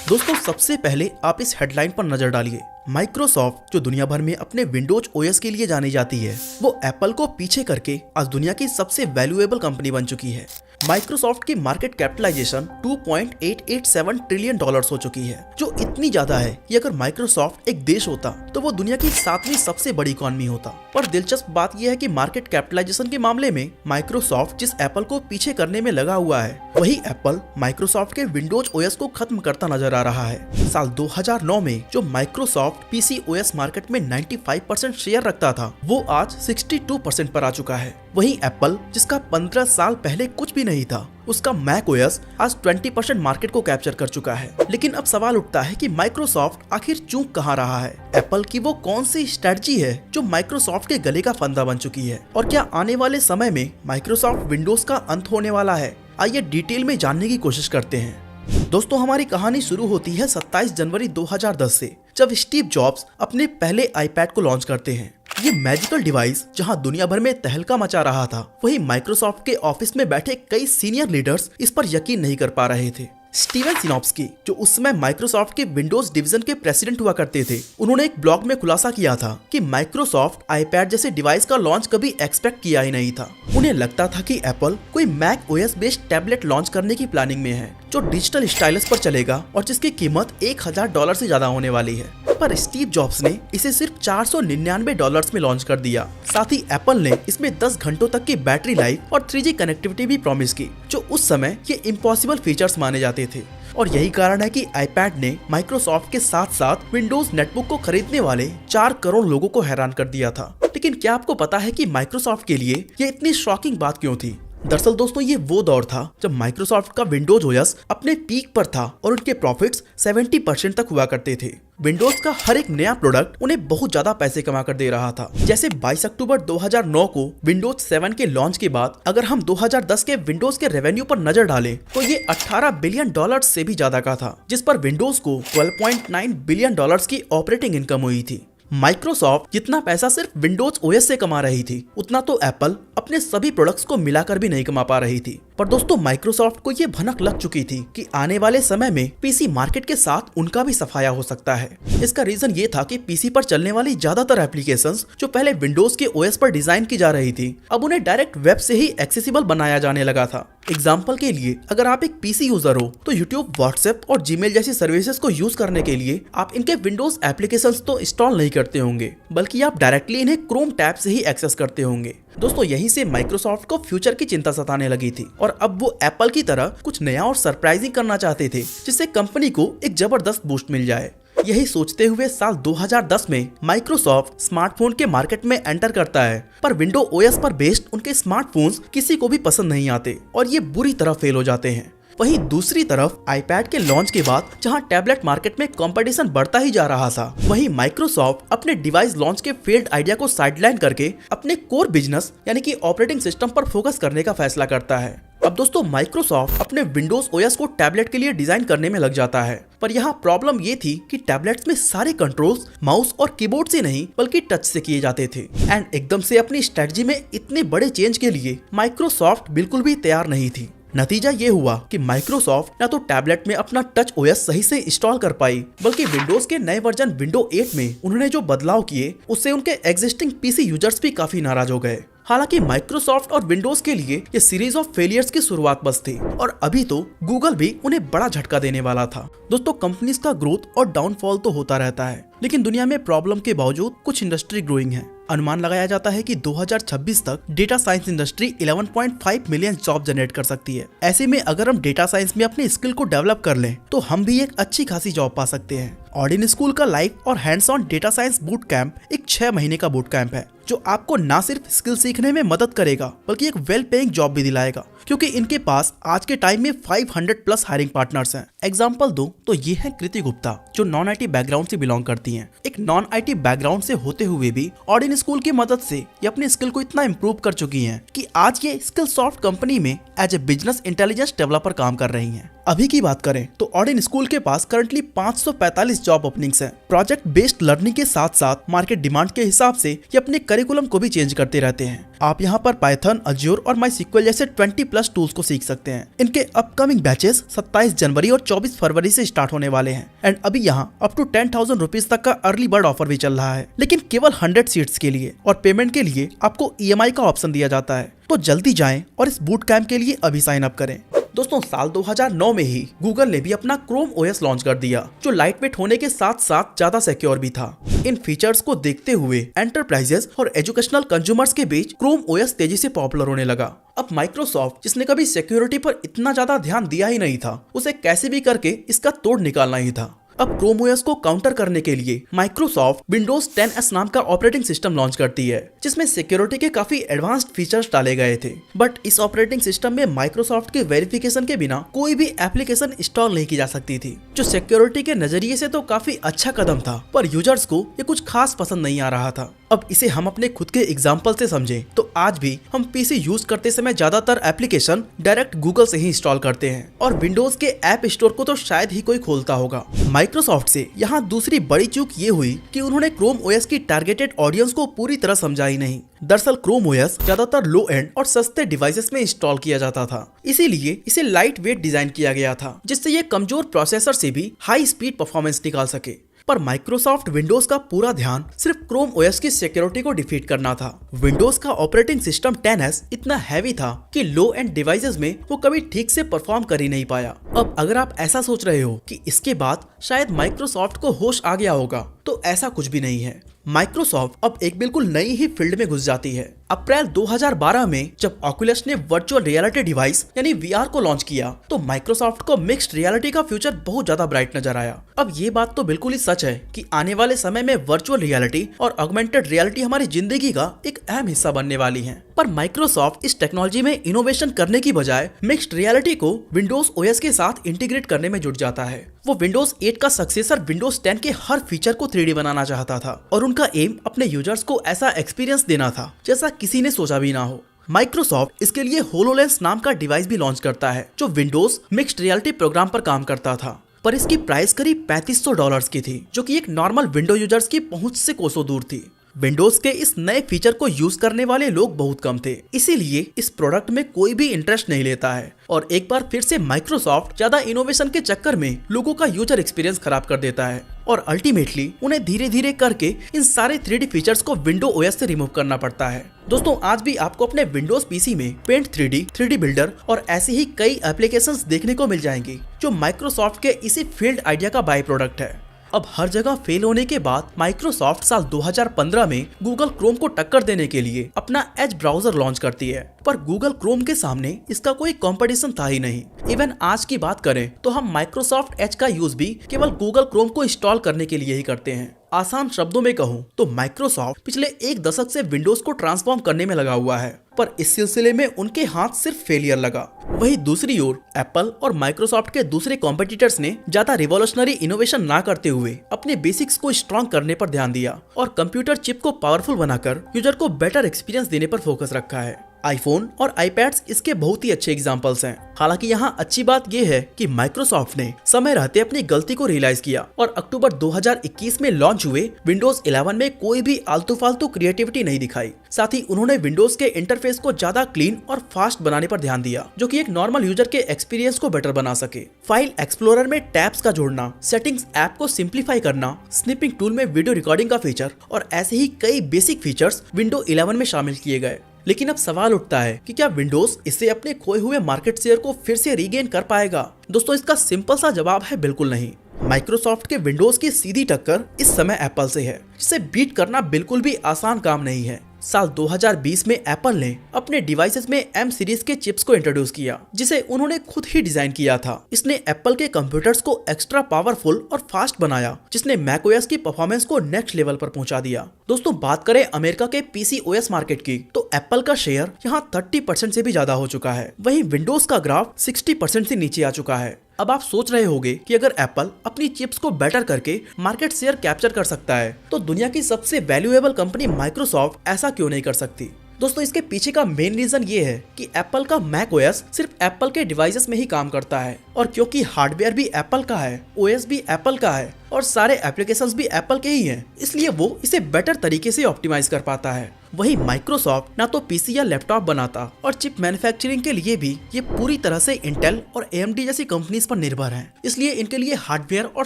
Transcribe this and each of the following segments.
दोस्तों सबसे पहले आप इस हेडलाइन पर नजर डालिए। माइक्रोसॉफ्ट जो दुनिया भर में अपने विंडोज ओएस के लिए जानी जाती है, वो एप्पल को पीछे करके आज दुनिया की सबसे वैल्यूएबल कंपनी बन चुकी है। माइक्रोसॉफ्ट की मार्केट कैपिटलाइजेशन $2.887 ट्रिलियन हो चुकी है, जो इतनी ज्यादा है कि अगर माइक्रोसॉफ्ट एक देश होता तो वो दुनिया की 7वीं सबसे बड़ी इकॉनमी होता। पर दिलचस्प बात यह है कि मार्केट कैपिटलाइजेशन के मामले में माइक्रोसॉफ्ट जिस एप्पल को पीछे करने में लगा हुआ है, वही एप्पल माइक्रोसॉफ्ट के विंडोज ओएस को खत्म करता नजर आ रहा है। साल 2009 में जो माइक्रोसॉफ्ट पीसी ओएस मार्केट में 95% शेयर रखता था, वो आज 62% पर आ चुका है। वहीं एप्पल जिसका 15 साल पहले कुछ भी नहीं था, उसका मैक ओएस आज 20% मार्केट को कैप्चर कर चुका है। लेकिन अब सवाल उठता है कि माइक्रोसॉफ्ट आखिर चूक कहाँ रहा है? एप्पल की वो कौन सी स्ट्रेटजी है जो माइक्रोसॉफ्ट के गले का फंदा बन चुकी है? और क्या आने वाले समय में माइक्रोसॉफ्ट विंडोज का अंत होने वाला है? आइए डिटेल में जानने की कोशिश करते हैं। दोस्तों हमारी कहानी शुरू होती है 27 जनवरी 2010 से, जब स्टीव जॉब्स अपने पहले आईपैड को लॉन्च करते हैं। ये मैजिकल डिवाइस जहां दुनिया भर में तहलका मचा रहा था, वहीं माइक्रोसॉफ्ट के ऑफिस में बैठे कई सीनियर लीडर्स इस पर यकीन नहीं कर पा रहे थे। स्टीवन सिनॉप्स्की, जो उस समय माइक्रोसॉफ्ट के विंडोज डिवीजन के प्रेसिडेंट हुआ करते थे, उन्होंने एक ब्लॉग में खुलासा किया था कि माइक्रोसॉफ्ट आईपैड जैसे डिवाइस का लॉन्च कभी एक्सपेक्ट किया ही नहीं था। उन्हें लगता था कि एप्पल कोई Mac OS based tablet launch करने की प्लानिंग में है, जो डिजिटल स्टाइलस पर चलेगा और जिसकी कीमत $1000 से ज्यादा होने वाली है। पर स्टीव जॉब्स ने इसे सिर्फ $499 में लॉन्च कर दिया। साथ ही एप्पल ने इसमें 10 घंटों तक की बैटरी लाइफ और 3G कनेक्टिविटी भी प्रॉमिस की, जो उस समय ये इम्पॉसिबल फीचर्स माने जाते थे। और यही कारण है कि आईपैड ने माइक्रोसॉफ्ट के साथ साथ विंडोज नेटबुक को खरीदने वाले 4 करोड़ लोगों को हैरान कर दिया था। लेकिन क्या आपको पता है कि माइक्रोसॉफ्ट के लिए ये इतनी शॉकिंग बात क्यों थी? दरअसल दोस्तों ये वो दौर था जब माइक्रोसॉफ्ट का विंडोज ओएस अपने पीक पर था और उनके प्रॉफिट्स 70% तक हुआ करते थे। विंडोज का हर एक नया प्रोडक्ट उन्हें बहुत ज्यादा पैसे कमा कर दे रहा था। जैसे 22 अक्टूबर 2009 को विंडोज 7 के लॉन्च के बाद अगर हम 2010 के विंडोज के रेवेन्यू पर नजर डालें तो ये $18 बिलियन से भी ज्यादा का था, जिस पर विंडोज को $12.9 बिलियन की ऑपरेटिंग इनकम हुई थी। माइक्रोसॉफ्ट जितना पैसा सिर्फ विंडोज ओएस से कमा रही थी, उतना तो एप्पल अपने सभी प्रोडक्ट्स को मिलाकर भी नहीं कमा पा रही थी। पर दोस्तों माइक्रोसॉफ्ट को ये भनक लग चुकी थी कि आने वाले समय में पीसी मार्केट के साथ उनका भी सफाया हो सकता है। इसका रीजन ये था कि पीसी पर चलने वाली ज्यादातर एप्लीकेशंस जो पहले विंडोज के ओएस पर डिजाइन की जा रही थी, अब उन्हें डायरेक्ट वेब से ही एक्सेसिबल बनाया जाने लगा था। एग्जाम्पल के लिए अगर आप एक पीसी यूजर हो तो यूट्यूब, व्हाट्सएप और जीमेल जैसी सर्विसेज को यूज करने के लिए आप इनके विंडोज एप्लीकेशंस तो इंस्टॉल नहीं करते होंगे, बल्कि आप डायरेक्टली इन्हें क्रोम टैब से ही एक्सेस करते होंगे। दोस्तों यहीं से माइक्रोसॉफ्ट को फ्यूचर की चिंता सताने लगी थी और अब वो एप्पल की तरह कुछ नया और सरप्राइजिंग करना चाहते थे, जिससे कंपनी को एक जबरदस्त बूस्ट मिल जाए। यही सोचते हुए साल 2010 में माइक्रोसॉफ्ट स्मार्टफोन के मार्केट में एंटर करता है, पर विंडो ओएस पर बेस्ड उनके स्मार्टफोन्स किसी को भी पसंद नहीं आते और ये बुरी तरह फेल हो जाते हैं। वहीं दूसरी तरफ आईपैड के लॉन्च के बाद जहां टैबलेट मार्केट में कंपटीशन बढ़ता ही जा रहा था, वहीं माइक्रोसॉफ्ट अपने डिवाइस लॉन्च के फेल्ड आइडिया को साइडलाइन करके अपने कोर बिजनेस यानी कि ऑपरेटिंग सिस्टम पर फोकस करने का फैसला करता है। अब दोस्तों माइक्रोसॉफ्ट अपने विंडोज ओएस को टैबलेट के लिए डिजाइन करने में लग जाता है, पर यहाँ प्रॉब्लम ये थी कि टैबलेट्स में सारे कंट्रोल्स माउस और कीबोर्ड से नहीं बल्कि टच से किए जाते थे। एंड एकदम से अपनी स्ट्रेटजी में इतने बड़े चेंज के लिए माइक्रोसॉफ्ट बिल्कुल भी तैयार नहीं थी। नतीजा ये हुआ कि माइक्रोसॉफ्ट न तो टैबलेट में अपना टच ओएस सही से इंस्टॉल कर पाई, बल्कि विंडोज के नए वर्जन विंडो 8 में उन्होंने जो बदलाव किए उससे उनके एग्जिस्टिंग पीसी यूजर्स भी काफी नाराज हो गए। हालांकि माइक्रोसॉफ्ट और विंडोज के लिए ये सीरीज ऑफ फेलियर्स की शुरुआत बस थी और अभी तो गूगल भी उन्हें बड़ा झटका देने वाला था। दोस्तों कंपनीज का ग्रोथ और डाउनफॉल तो होता रहता है, लेकिन दुनिया में प्रॉब्लम के बावजूद कुछ इंडस्ट्री ग्रोइंग है। अनुमान लगाया जाता है कि 2026 तक data science industry 11.5 million job generate कर सकती है। ऐसे में अगर हम डेटा साइंस में अपने स्किल को डेवलप कर लें तो हम भी एक अच्छी खासी जॉब पा सकते हैं। ऑडिन स्कूल का लाइव और hands on data science boot camp एक 6 महीने का बूट कैंप है, जो आपको ना सिर्फ स्किल सीखने में मदद करेगा बल्कि एक वेल पेइंग जॉब भी दिलाएगा, क्योंकि इनके पास आज के टाइम में 500+ हायरिंग पार्टनर्स हैं। एग्जांपल दो तो ये है कृति गुप्ता, जो नॉन आईटी बैकग्राउंड से बिलोंग करती हैं। एक नॉन आईटी बैकग्राउंड से होते हुए भी ऑडिन स्कूल की मदद से ये अपने स्किल को इतना इम्प्रूव कर चुकी हैं कि आज ये स्किल सॉफ्ट कंपनी में as a business intelligence developer काम कर रही हैं। अभी की बात करें तो ऑडिन स्कूल के पास करंटली 545 जॉब ओपनिंग्स हैं। प्रोजेक्ट बेस्ड लर्निंग के साथ साथ मार्केट डिमांड के हिसाब से ये अपने करिकुलम को भी चेंज करते रहते हैं। आप यहाँ पर पाइथन, अज्योर और माई सिक्वल जैसे 20+ टूल्स को सीख सकते हैं। इनके अपकमिंग बैचेस 27 जनवरी और 24 फरवरी से स्टार्ट होने वाले हैं एंड अभी यहाँ अप टू 10,000 रुपीज तक का अर्ली बर्ड ऑफर भी चल रहा है, लेकिन केवल 100 सीट्स के लिए, और पेमेंट के लिए आपको EMI का ऑप्शन दिया जाता है। तो जल्दी जाएं और इस बूट कैंप के लिए अभी साइन अप करें। दोस्तों साल 2009 में ही गूगल ने भी अपना क्रोम OS लॉन्च कर दिया, जो लाइट वेट होने के साथ साथ ज्यादा सिक्योर भी था। इन फीचर्स को देखते हुए एंटरप्राइजेस और एजुकेशनल कंज्यूमर्स के बीच क्रोम OS तेजी से पॉपुलर होने लगा। अब माइक्रोसॉफ्ट, जिसने कभी सिक्योरिटी पर इतना ज्यादा ध्यान दिया ही नहीं था, उसे कैसे भी करके इसका तोड़ निकालना ही था। अब क्रोम OS को काउंटर करने के लिए माइक्रोसॉफ्ट विंडोज 10S नाम का ऑपरेटिंग सिस्टम लॉन्च करती है, जिसमें सिक्योरिटी के काफी एडवांस्ड फीचर्स डाले गए थे। बट इस ऑपरेटिंग सिस्टम में माइक्रोसॉफ्ट के वेरिफिकेशन के बिना कोई भी एप्लीकेशन इंस्टॉल नहीं की जा सकती थी, जो सिक्योरिटी के नजरिए से तो काफी अच्छा कदम था, पर यूजर्स को ये कुछ खास पसंद नहीं आ रहा था। अब इसे हम अपने खुद के एग्जाम्पल से समझें तो आज भी हम पीसी यूज करते समय ज्यादातर एप्लीकेशन डायरेक्ट गूगल से ही इंस्टॉल करते हैं, और विंडोज के ऐप स्टोर को तो शायद ही कोई खोलता होगा। माइक्रोसॉफ्ट से यहाँ दूसरी बड़ी चूक ये हुई कि उन्होंने क्रोम OS की टारगेटेड ऑडियंस को पूरी तरह समझा ही नहीं। दरअसल क्रोम OS ज्यादातर लो एंड और सस्ते डिवाइसेस में इंस्टॉल किया जाता था, इसीलिए इसे लाइट वेट डिजाइन किया गया था, जिससे ये कमजोर प्रोसेसर से भी हाई स्पीड परफॉर्मेंस निकाल सके। पर माइक्रोसॉफ्ट विंडोज का पूरा ध्यान सिर्फ क्रोम OS की सिक्योरिटी को डिफीट करना था। विंडोज का ऑपरेटिंग सिस्टम 10S इतना हैवी था कि लो एंड डिवाइसेस में वो कभी ठीक से परफॉर्म कर ही नहीं पाया। अब अगर आप ऐसा सोच रहे हो कि इसके बाद शायद माइक्रोसॉफ्ट को होश आ गया होगा, तो ऐसा कुछ भी नहीं है। माइक्रोसॉफ्ट अब एक बिल्कुल नई ही फील्ड में घुस जाती है। अप्रैल 2012 में जब ऑक्यूलस ने वर्चुअल रियलिटी डिवाइस यानी VR को लॉन्च किया, तो माइक्रोसॉफ्ट को मिक्स्ड रियलिटी का फ्यूचर बहुत ज्यादा ब्राइट नजर आया। अब ये बात तो बिल्कुल ही सच है कि आने वाले समय में वर्चुअल रियलिटी और ऑगमेंटेड रियलिटी हमारी जिंदगी का एक अहम हिस्सा बनने वाली है। पर माइक्रोसॉफ्ट इस टेक्नोलॉजी में इनोवेशन करने की बजाय मिक्स्ड रियलिटी को विंडोज OS के साथ इंटीग्रेट करने में जुट जाता है। वो विंडोज 8 का सक्सेसर विंडोज 10 के हर फीचर को 3D बनाना चाहता था, और उनका एम अपने यूजर्स को ऐसा एक्सपीरियंस देना था जैसा किसी ने सोचा भी ना हो। माइक्रोसॉफ्ट इसके लिए होलोलेंस नाम का डिवाइस भी लॉन्च करता है, जो विंडोज मिक्स्ड रियलिटी प्रोग्राम पर काम करता था, पर इसकी प्राइस करीब $3500 की थी, जो कि एक नॉर्मल विंडो यूजर्स की पहुंच से कोसों दूर थी। विंडोज के इस नए फीचर को यूज करने वाले लोग बहुत कम थे, इसीलिए इस प्रोडक्ट में कोई भी इंटरेस्ट नहीं लेता है, और एक बार फिर से माइक्रोसॉफ्ट ज्यादा इनोवेशन के चक्कर में लोगों का यूजर एक्सपीरियंस खराब कर देता है, और अल्टीमेटली उन्हें धीरे धीरे करके इन सारे 3D फीचर्स को विंडो OS से रिमूव करना पड़ता है। दोस्तों आज भी आपको अपने विंडोज पीसी में पेंट 3D बिल्डर और ऐसी ही कई एप्लीकेशंस देखने को मिल जाएंगी, जो माइक्रोसॉफ्ट के इसी फील्ड आइडिया का बाय प्रोडक्ट है। अब हर जगह फेल होने के बाद माइक्रोसॉफ्ट साल 2015 में गूगल क्रोम को टक्कर देने के लिए अपना एज ब्राउजर लॉन्च करती है, पर गूगल क्रोम के सामने इसका कोई कंपटीशन था ही नहीं। इवन आज की बात करें तो हम माइक्रोसॉफ्ट एज का यूज भी केवल गूगल क्रोम को इंस्टॉल करने के लिए ही करते हैं। आसान शब्दों में कहूँ तो माइक्रोसॉफ्ट पिछले एक दशक से विंडोज को ट्रांसफॉर्म करने में लगा हुआ है, पर इस सिलसिले में उनके हाथ सिर्फ फेलियर लगा। वहीं दूसरी ओर एप्पल और माइक्रोसॉफ्ट के दूसरे कॉम्पिटिटर्स ने ज्यादा रिवॉल्यूशनरी इनोवेशन ना करते हुए अपने बेसिक्स को स्ट्रॉन्ग करने पर ध्यान दिया, और कंप्यूटर चिप को पावरफुल बनाकर यूजर को बेटर एक्सपीरियंस देने पर फोकस रखा है। आईफोन और आईपैड्स इसके बहुत ही अच्छे एग्जांपल्स हैं। हालांकि यहाँ अच्छी बात यह है कि माइक्रोसॉफ्ट ने समय रहते अपनी गलती को रियलाइज किया, और अक्टूबर 2021 में लॉन्च हुए विंडोज 11 में कोई भी आलतू फालतू क्रिएटिविटी नहीं दिखाई। साथ ही उन्होंने विंडोज के इंटरफेस को ज्यादा क्लीन और फास्ट बनाने पर ध्यान दिया, जो कि एक नॉर्मल यूजर के एक्सपीरियंस को बेटर बना सके। फाइल एक्सप्लोरर में टैब्स का जोड़ना, सेटिंग्स ऐप को सिंप्लीफाई करना, स्निपिंग टूल में वीडियो रिकॉर्डिंग का फीचर और ऐसे ही कई बेसिक फीचर्स विंडो 11 में शामिल किए गए। लेकिन अब सवाल उठता है कि क्या विंडोज इससे अपने खोए हुए मार्केट शेयर को फिर से रीगेन कर पाएगा? दोस्तों इसका सिंपल सा जवाब है बिल्कुल नहीं। माइक्रोसॉफ्ट के विंडोज की सीधी टक्कर इस समय एप्पल से है, जिसे बीट करना बिल्कुल भी आसान काम नहीं है। साल 2020 में एप्पल ने अपने डिवाइसेस में M सीरीज के चिप्स को इंट्रोड्यूस किया, जिसे उन्होंने खुद ही डिजाइन किया था। इसने एप्पल के कंप्यूटर्स को एक्स्ट्रा पावरफुल और फास्ट बनाया, जिसने मैकओएस की परफॉर्मेंस को नेक्स्ट लेवल पर पहुंचा दिया। दोस्तों बात करें अमेरिका के पीसी OS मार्केट की, तो एप्पल का शेयर यहाँ 30% से भी ज्यादा हो चुका है। वहीं विंडोज का ग्राफ 60% से नीचे आ चुका है। अब आप सोच रहे होंगे कि अगर एप्पल अपनी चिप्स को बेटर करके मार्केट शेयर कैप्चर कर सकता है, तो दुनिया की सबसे वैल्यूएबल कंपनी माइक्रोसॉफ्ट ऐसा क्यों नहीं कर सकती? दोस्तों इसके पीछे का मेन रीजन ये है कि एप्पल का मैक ओएस सिर्फ एप्पल के डिवाइसेस में ही काम करता है, और क्योंकि हार्डवेयर भी एप्पल का है, ओएस भी एप्पल का है और सारे एप्लीकेशंस भी एप्पल के ही हैं, इसलिए वो इसे बेटर तरीके से ऑप्टिमाइज कर पाता है। वहीं माइक्रोसॉफ्ट ना तो पीसी या लैपटॉप बनाता और चिप मैन्युफैक्चरिंग के लिए भी ये पूरी तरह से इंटेल और एएमडी जैसी कंपनीज पर निर्भर है, इसलिए इनके लिए हार्डवेयर और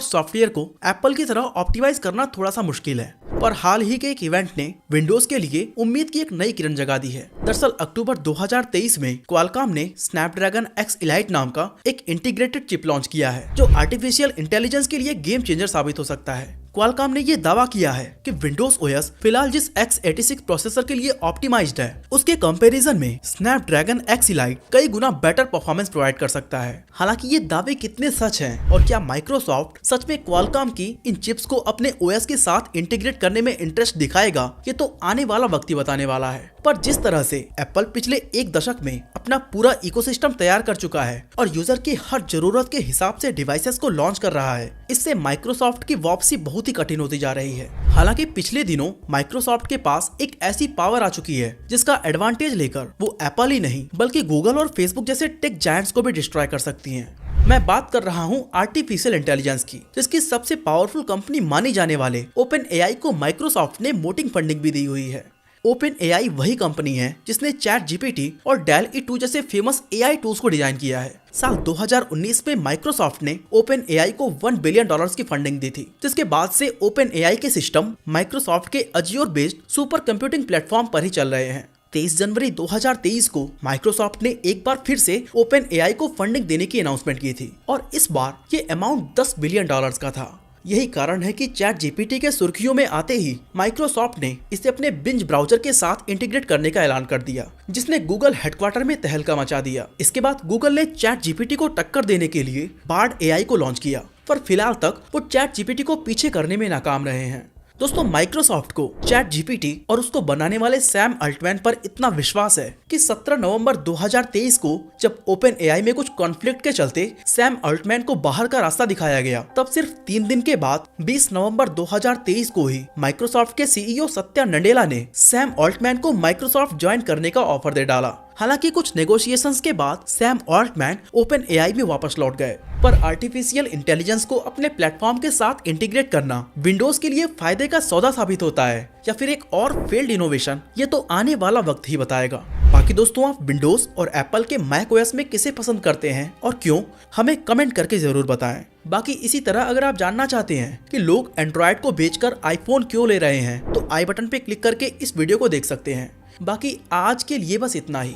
सॉफ्टवेयर को एप्पल की तरह ऑप्टिमाइज करना थोड़ा सा मुश्किल है। पर हाल ही के एक इवेंट ने विंडोज के लिए उम्मीद की एक नई किरण जगा दी है। दरअसल अक्टूबर 2023 में क्वालकॉम ने स्नैपड्रैगन एक्स इलाइट नाम का एक इंटीग्रेटेड चिप लॉन्च किया है, जो आर्टिफिशियल इंटेलिजेंस के लिए गेम चेंजर साबित हो सकता है। क्वालकॉम ने ये दावा किया है कि विंडोज ओएस फिलहाल जिस x86 प्रोसेसर के लिए ऑप्टिमाइज्ड है, उसके कंपैरिजन में स्नैपड्रैगन एक्स इलाइट कई गुना बेटर परफॉर्मेंस प्रोवाइड कर सकता है। हालांकि ये दावे कितने सच हैं और क्या माइक्रोसॉफ्ट सच में क्वालकॉम की इन चिप्स को अपने ओएस के साथ इंटीग्रेट करने में इंटरेस्ट दिखाएगा, ये तो आने वाला वक्त ही बताने वाला है। पर जिस तरह से एप्पल पिछले एक दशक में अपना पूरा इकोसिस्टम तैयार कर चुका है और यूजर की हर जरूरत के हिसाब से डिवाइसेस को लॉन्च कर रहा है, इससे माइक्रोसॉफ्ट की वापसी बहुत ही कठिन होती जा रही है। हालांकि पिछले दिनों माइक्रोसॉफ्ट के पास एक ऐसी पावर आ चुकी है जिसका एडवांटेज लेकर वो एप्पल ही नहीं बल्कि गूगल और फेसबुक जैसे टेक जायंट्स को भी डिस्ट्रॉय कर सकती हैं। मैं बात कर रहा हूँ आर्टिफिशियल इंटेलिजेंस की, जिसकी सबसे पावरफुल कंपनी मानी जाने वाले ओपन एआई को माइक्रोसॉफ्ट ने मोटिंग फंडिंग भी दी हुई है। ओपन एआई वही कंपनी है जिसने चैट जीपीटी और डेल ई2 जैसे फेमस एआई टूल्स को डिजाइन किया है। साल 2019 में माइक्रोसॉफ्ट ने ओपन एआई को $1 बिलियन की फंडिंग दी थी, जिसके बाद से ओपन एआई के सिस्टम माइक्रोसॉफ्ट के Azure based super computing platform पर ही चल रहे हैं। 23 जनवरी 2023 को माइक्रोसॉफ्ट ने एक बार फिर से ओपन एआई को फंडिंग देने की अनाउंसमेंट की थी और इस बार ये अमाउंट $10 बिलियन का था। यही कारण है कि चैट जीपीटी के सुर्खियों में आते ही माइक्रोसॉफ्ट ने इसे अपने बिंज ब्राउजर के साथ इंटीग्रेट करने का ऐलान कर दिया, जिसने गूगल हेडक्वार्टर में तहलका मचा दिया। इसके बाद गूगल ने चैट जीपीटी को टक्कर देने के लिए बार्ड एआई को लॉन्च किया, पर फिलहाल तक वो चैट जीपीटी को पीछे करने में नाकाम रहे हैं। दोस्तों माइक्रोसॉफ्ट को चैट जीपीटी और उसको बनाने वाले सैम अल्टमैन पर इतना विश्वास है कि 17 नवंबर 2023 को जब ओपन एआई में कुछ कॉन्फ्लिक्ट के चलते सैम अल्टमैन को बाहर का रास्ता दिखाया गया, तब सिर्फ 3 दिन के बाद 20 नवंबर 2023 को ही माइक्रोसॉफ्ट के सीईओ सत्या नडेला ने सैम अल्टमैन को माइक्रोसॉफ्ट ज्वाइन करने का ऑफर दे डाला। हालांकि कुछ नेगोशिएशंस के बाद सैम अल्टमैन ओपन एआई में वापस लौट गए, पर आर्टिफिशियल इंटेलिजेंस को अपने प्लेटफॉर्म के साथ इंटीग्रेट करना विंडोज के लिए फायदे का सौदा साबित होता है या फिर एक और फेल्ड इनोवेशन, ये तो आने वाला वक्त ही बताएगा। बाकी दोस्तों आप विंडोज और एप्पल के मैक ओएस में किसे पसंद करते हैं और क्यों, हमें कमेंट करके जरूर बताएं। बाकी इसी तरह अगर आप जानना चाहते हैं कि लोग एंड्रॉयड को बेचकर आईफोन क्यों ले रहे हैं, तो आई बटन पे क्लिक करके इस वीडियो को देख सकते हैं। बाकी आज के लिए बस इतना ही।